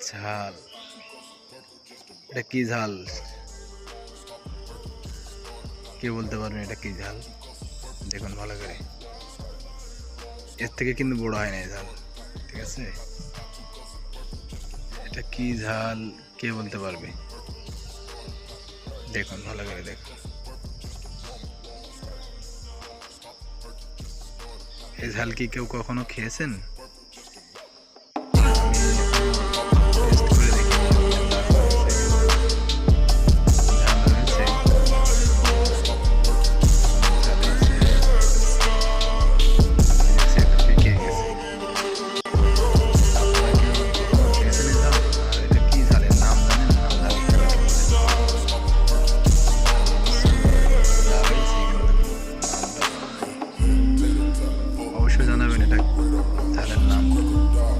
ঝাল, এটা কি ঝাল? কে বলতে পারবেন এটা কি ঝাল? দেখুন ভালো করে, এর থেকে কিন্তু বড় হয় না এই ঝাল। ঠিক আছে, এটা কি ঝাল কে বলতে পারবে? দেখুন ভালো করে দেখুন, এই ঝাল কি কেউ কখনো খেয়েছেন?